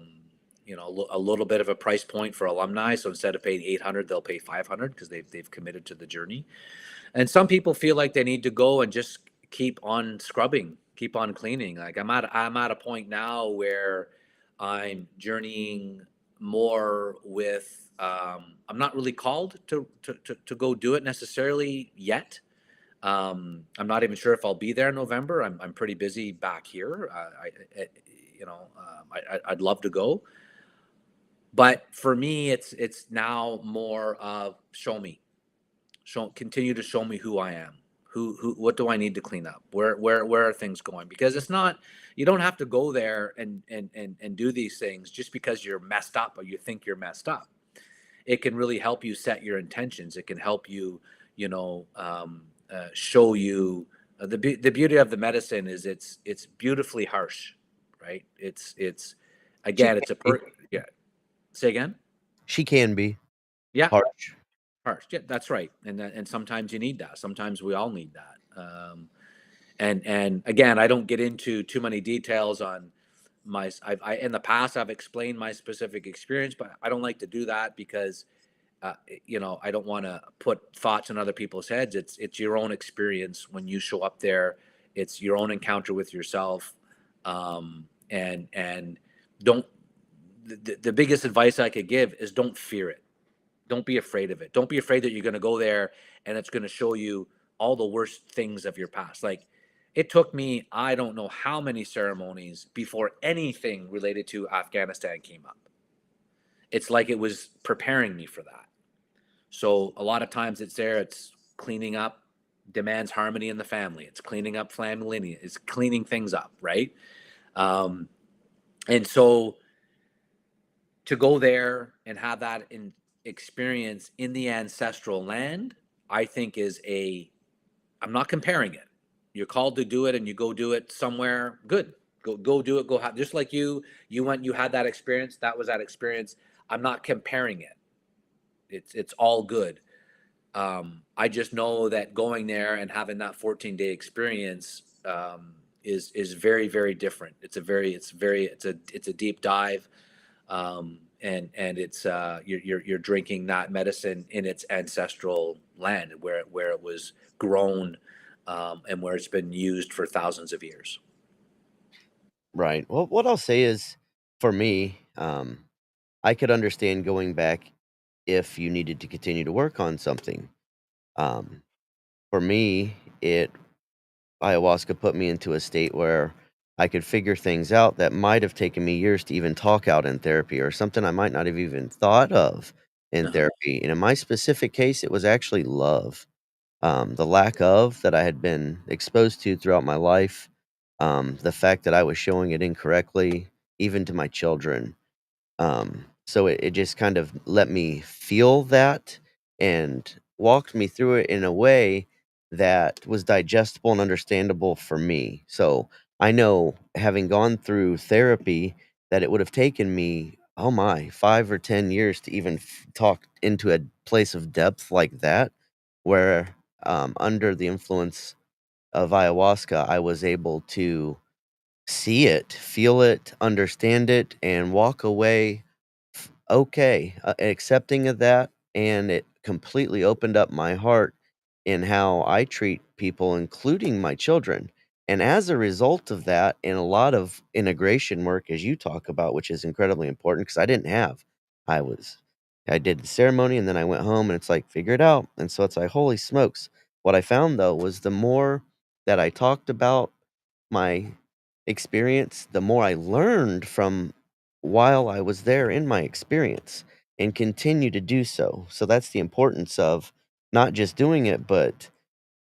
little bit of a price point for alumni. So instead of paying 800, they'll pay 500 because they've committed to the journey. And some people feel like they need to go and just keep on scrubbing, keep on cleaning. Like I'm at a point now where I'm journeying more with I'm not really called to go do it necessarily yet. I'm not even sure if I'll be there in November. I'm pretty busy back here. I'd love to go, but for me, it's now more of continue to show me who I am. What do I need to clean up? Where are things going? Because it's not, you don't have to go there and do these things just because you're messed up or you think you're messed up. It can really help you set your intentions. It can help you, show you the beauty of the medicine is it's beautifully harsh, right? It's She again, can it's a be. yeah. Say again. She can be Yeah, harsh. harsh. Yeah, that's right. And sometimes you need that. Sometimes we all need that. And again, I don't get into too many details on in the past I've explained my specific experience, but I don't like to do that because I don't want to put thoughts in other people's heads. It's your own experience when you show up there. It's your own encounter with yourself, and don't. The biggest advice I could give is don't fear it. Don't be afraid of it. Don't be afraid that you're going to go there and it's going to show you all the worst things of your past. Like it took me, I don't know how many ceremonies before anything related to Afghanistan came up. It's like it was preparing me for that. So a lot of times it's cleaning up, demands harmony in the family. It's cleaning up family lineage. It's cleaning things up, right? Um, and so to go there and have that experience in the ancestral land, I think I'm not comparing it. You're called to do it and you go do it somewhere good. Go do it. Go have, just like you went, you had that experience. That was that experience. I'm not comparing it. It's all good. I just know that going there and having that 14-day experience is very, very different. It's a deep dive, and it's you're drinking that medicine in its ancestral land where it was grown, and where it's been used for thousands of years. Right. Well, what I'll say is, for me, I could understand going back if you needed to continue to work on something. Um, for me, it ayahuasca put me into a state where I could figure things out that might have taken me years to even talk out in therapy, or something I might not have even thought of in Uh-huh. therapy. And in my specific case, it was actually love. The lack of that I had been exposed to throughout my life, the fact that I was showing it incorrectly, even to my children. So it just kind of let me feel that and walked me through it in a way that was digestible and understandable for me. So I know, having gone through therapy, that it would have taken me, oh my, 5 or 10 years to even talk into a place of depth like that, where under the influence of ayahuasca, I was able to see it, feel it, understand it, and walk away okay, accepting of that, and it completely opened up my heart in how I treat people, including my children. And as a result of that, and a lot of integration work, as you talk about, which is incredibly important because I didn't have. I was, I did the ceremony and then I went home and it's like, figure it out. And so it's like, holy smokes. What I found though was the more that I talked about my experience, the more I learned from while I was there in my experience, and continue to do so. So that's the importance of not just doing it, but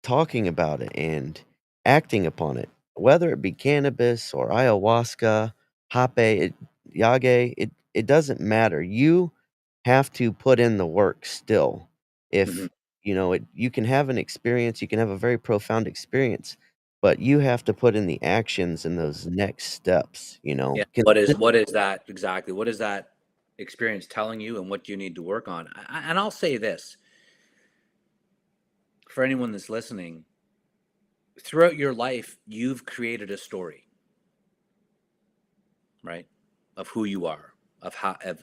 talking about it and acting upon it, whether it be cannabis or ayahuasca, hape, yage, it doesn't matter. You have to put in the work still. Mhm. If you can have an experience, you can have a very profound experience, but you have to put in the actions and those next steps. Yeah. What is that exactly? What is that experience telling you, and what do you need to work on? And I'll say this for anyone that's listening: throughout your life, you've created a story. right? Of who you are,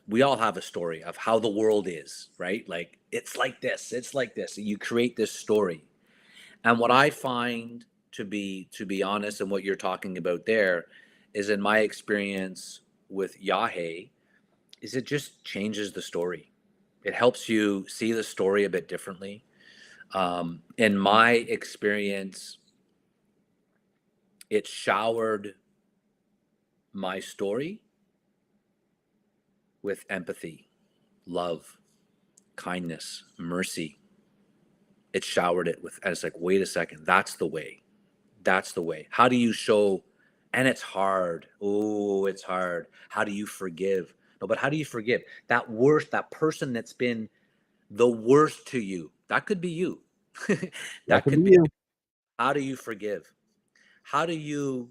we all have a story of how the world is, right? Like it's like this. You create this story. And what I find, to be honest, and what you're talking about there is, in my experience with Yahe, is it just changes the story. It helps you see the story a bit differently. In my experience, it showered my story with empathy, love, kindness, mercy. It showered it with, and it's like, wait a second, that's the way. That's the way. How do you show? And it's hard. Oh, it's hard. How do you forgive? No, but how do you forgive that person that's been the worst to you? That could be you. That That could be could be. you. How do you forgive? How do you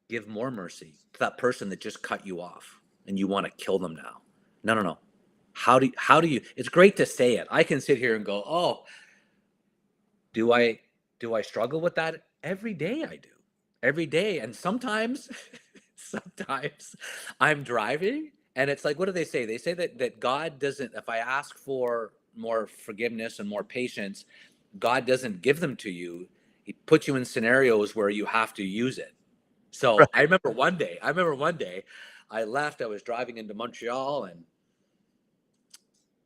give more mercy to that person that just cut you off and you want to kill them now? No, no, no. How do you, it's great to say it. I can sit here and go, "Oh, do I struggle with that?" Every day I do. Every day. And sometimes sometimes I'm driving and it's like, what do they say? They say that God doesn't, if I ask for more forgiveness and more patience, God doesn't give them to you. He puts you in scenarios where you have to use it. So I remember one day I left, I was driving into Montreal and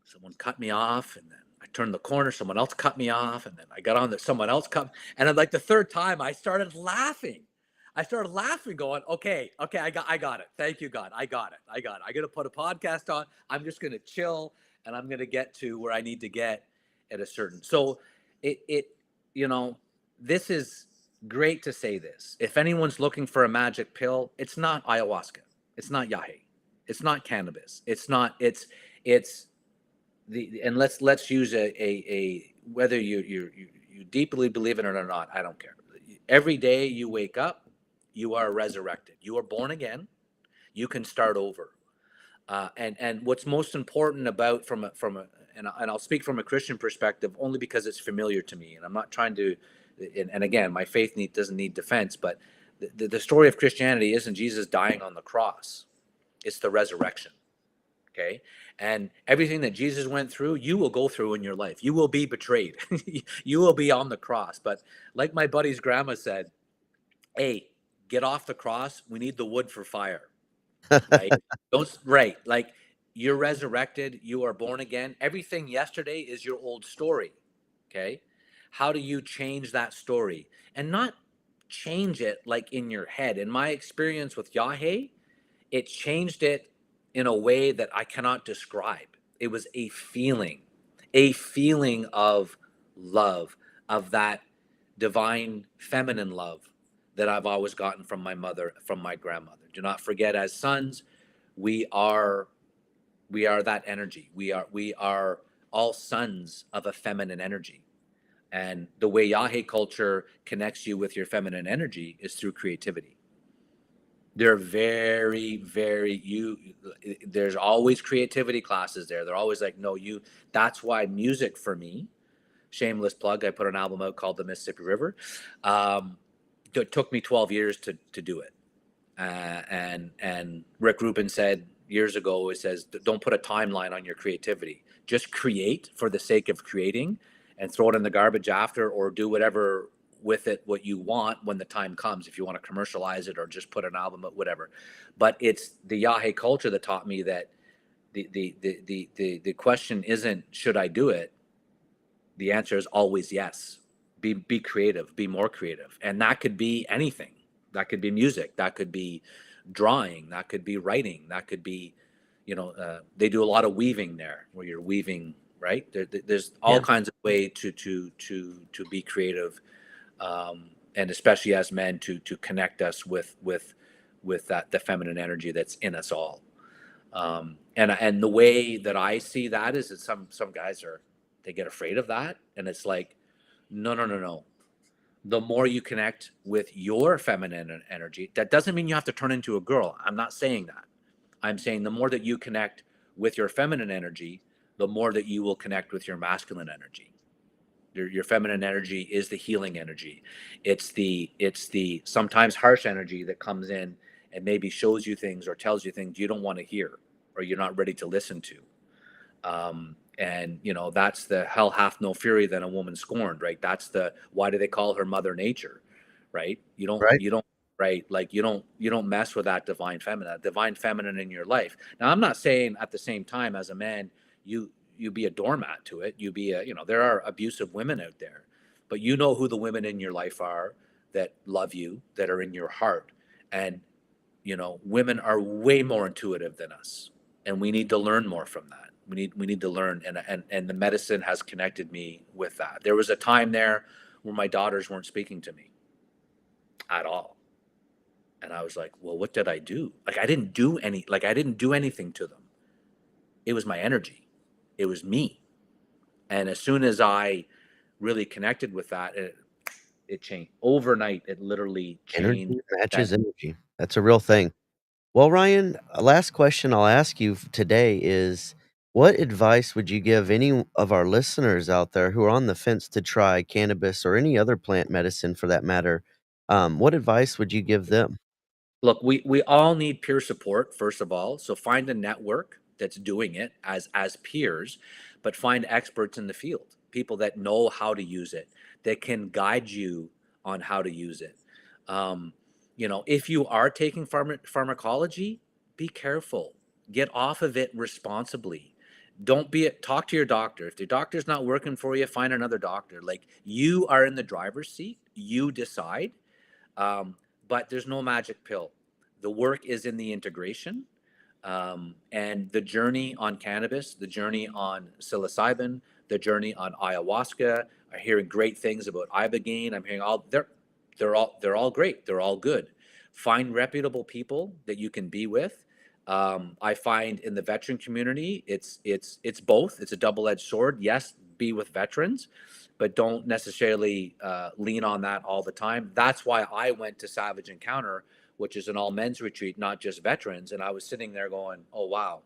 someone cut me off, and then I turned the corner, someone else cut me off, and then I got on there, someone else cut, and then like the third time I started laughing. I started laughing, going, okay, okay, I got it. Thank you, God. I got it. I got it. I gotta put a podcast on. I'm just gonna chill and I'm gonna get to where I need to get at a certain. So it you know, this is great to say this. If anyone's looking for a magic pill, it's not ayahuasca. It's not yahe. It's not cannabis. It's and let's use a whether you deeply believe in it or not, I don't care. Every day you wake up, you are resurrected, you are born again, you can start over. And what's most important about, and I'll speak from a Christian perspective only because it's familiar to me, and I'm not trying to, and again, my doesn't need defense, but the story of Christianity isn't Jesus dying on the cross, it's the resurrection. Okay. And everything that Jesus went through, you will go through in your life. You will be betrayed. You will be on the cross. But like my buddy's grandma said, hey, get off the cross. We need the wood for fire. Right. Right. Like, you're resurrected. You are born again. Everything yesterday is your old story. Okay. How do you change that story and not change it like in your head? In my experience with Yahe, it changed it in a way that I cannot describe. It was a feeling of love, of that divine feminine love that I've always gotten from my mother, from my grandmother. Do not forget, as sons, we are that energy. We are all sons of a feminine energy. And the way Yahe culture connects you with your feminine energy is through creativity. They're very, very, there's always creativity classes there. They're always like, no, that's why music for me, shameless plug, I put an album out called The Mississippi River. It took me 12 years to do it. And Rick Rubin said years ago, it says, don't put a timeline on your creativity. Just create for the sake of creating and throw it in the garbage after, or do whatever with it what you want when the time comes, if you want to commercialize it or just put an album out, whatever. But it's the Yahe culture that taught me that the question isn't should I do it? The answer is always yes. Be creative, be more creative. And that could be anything. That could be music, that could be drawing, that could be writing, that could be, they do a lot of weaving there where you're weaving, right? There's all Yeah. kinds of way to be creative, and especially as men to connect us with that the feminine energy that's in us all. And the way that I see that is that some guys they get afraid of that, and it's like, no, no, no, no. The more you connect with your feminine energy, that doesn't mean you have to turn into a girl. I'm not saying that. I'm saying the more that you connect with your feminine energy, the more that you will connect with your masculine energy. Your feminine energy is the healing energy. It's the sometimes harsh energy that comes in and maybe shows you things or tells you things you don't want to hear or you're not ready to listen to. And that's the hell hath no fury than a woman scorned, right? That's the, why do they call her Mother Nature, right? Right. You don't, right? Like you don't mess with that divine feminine in your life. Now, I'm not saying at the same time as a man, you be a doormat to it. You be there are abusive women out there, but you know who the women in your life are that love you, that are in your heart. And women are way more intuitive than us, and we need to learn more from that. We need to learn, and the medicine has connected me with that. There was a time there where my daughters weren't speaking to me at all, and I was like, well, what did I do? Like, I didn't do anything to them. It was my energy, it was me. And as soon as I really connected with that, it changed overnight. It literally changed Energy matches that. energy. That's a real thing. Well, Ryan, a last question I'll ask you today is, what advice would you give any of our listeners out there who are on the fence to try cannabis or any other plant medicine for that matter? What advice would you give them? Look, we all need peer support, first of all. So find a network that's doing it as peers, but find experts in the field, people that know how to use it, that can guide you on how to use it. Um, if you are taking pharmacology, be careful. Get off of it responsibly. Don't be talk to your doctor. If the doctor's not working for you, find another doctor. Like, you are in the driver's seat. You decide. Um, but there's no magic pill. The work is in the integration, and the journey on cannabis, the journey on psilocybin, the journey on ayahuasca. I'm hearing great things about ibogaine. I'm hearing they're all great. They're all good. Find reputable people that you can be with. I find in the veteran community, it's both. It's a double-edged sword. Yes, be with veterans, but don't necessarily lean on that all the time. That's why I went to Savage Encounter, which is an all men's retreat, not just veterans. And I was sitting there going, oh, wow,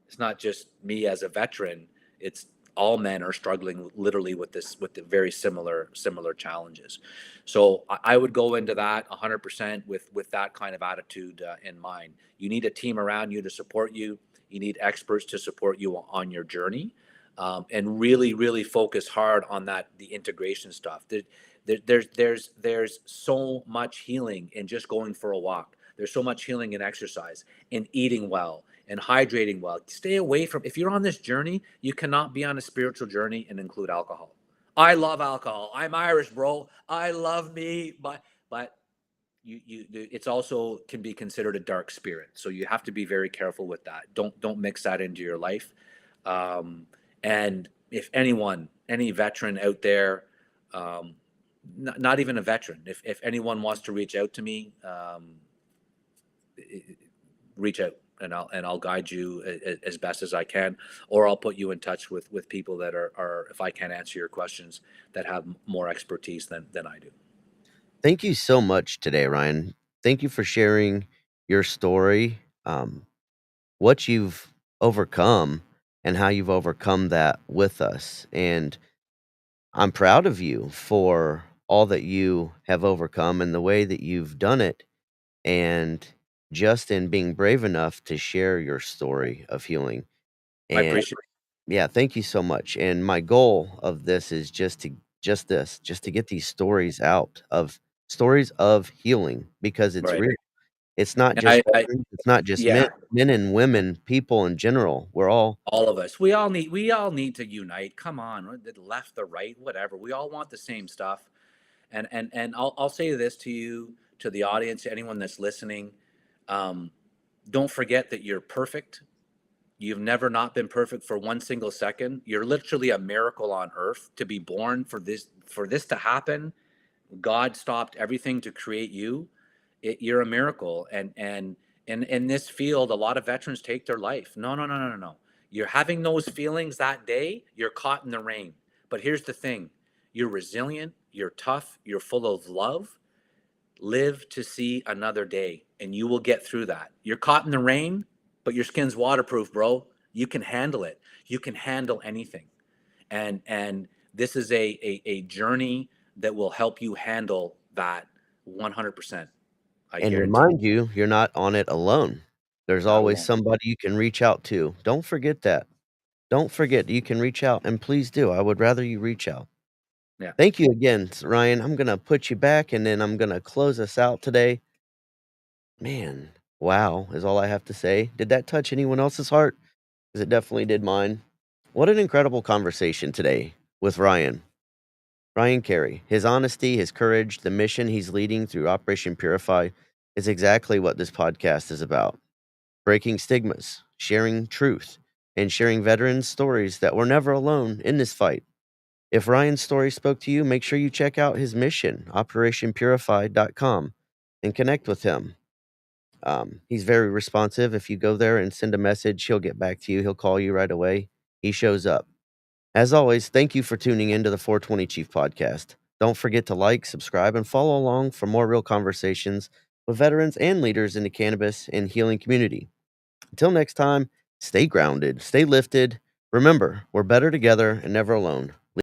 it's not just me as a veteran. It's all men are struggling literally with the very similar challenges. So I would go into that 100% with that kind of attitude in mind. You need a team around you to support you. You need experts to support you on your journey, and really, really focus hard on the integration stuff. There's so much healing in just going for a walk. There's so much healing in exercise, in eating well, and hydrating well. Stay away from, if you're on this journey, you cannot be on a spiritual journey and include alcohol. I love alcohol. I'm Irish, bro. I love me, but it's also can be considered a dark spirit. So you have to be very careful with that. Don't mix that into your life. Um, and if any veteran out there, not even a veteran, if anyone wants to reach out to me, reach out, and I'll guide you as best as I can, or I'll put you in touch with people that are, if I can't answer your questions, that have more expertise than I do. Thank you so much today, Ryan. Thank you for sharing your story, what you've overcome, and how you've overcome that with us. And I'm proud of you for all that you have overcome and the way that you've done it, and just in being brave enough to share your story of healing. I And appreciate yeah, thank you so much. And my goal of this is just to get these stories of healing, because it. it's Right. real. It's not And just veterans, it's not just yeah, men and women, people in general. We're all all of us, we all need to unite. Come on, the left, the right, whatever. We all want the same stuff. And I'll say this to you, to the audience, to anyone that's listening. Um, don't forget that you're perfect. You've never not been perfect for one single second. You're literally a miracle on earth to be born, for this to happen. God stopped everything to create you. You're a miracle. And in this field, a lot of veterans take their life. No, no, no, no, no, no. You're having those feelings that day. You're caught in the rain. But here's the thing: you're resilient. You're tough. You're full of love. Live to see another day, and you will get through that. You're caught in the rain, but your skin's waterproof, bro. You can handle it. You can handle anything. And this is a journey that will help you handle that 100%. I And guarantee remind you, you're not on it alone. There's not always alone. somebody you can reach out to. Don't forget that. Don't forget you can reach out, and please do. I would rather you reach out. Yeah. Thank you again, Ryan. I'm gonna put you back, and then I'm gonna close us out today. Man, wow, is all I have to say. Did that touch anyone else's heart? 'Cause it definitely did mine. What an incredible conversation today with Ryan. Ryan Carey. His honesty, his courage, the mission he's leading through Operation Purify is exactly what this podcast is about. Breaking stigmas, sharing truth, and sharing veterans' stories that we're never alone in this fight. If Ryan's story spoke to you, make sure you check out his mission, operationpurify.com, and connect with him. He's very responsive. If you go there and send a message, he'll get back to you. He'll call you right away. He shows up. As always, thank you for tuning into the 420 Chief podcast. Don't forget to like, subscribe, and follow along for more real conversations with veterans and leaders in the cannabis and healing community. Until next time, stay grounded, stay lifted. Remember, we're better together and never alone.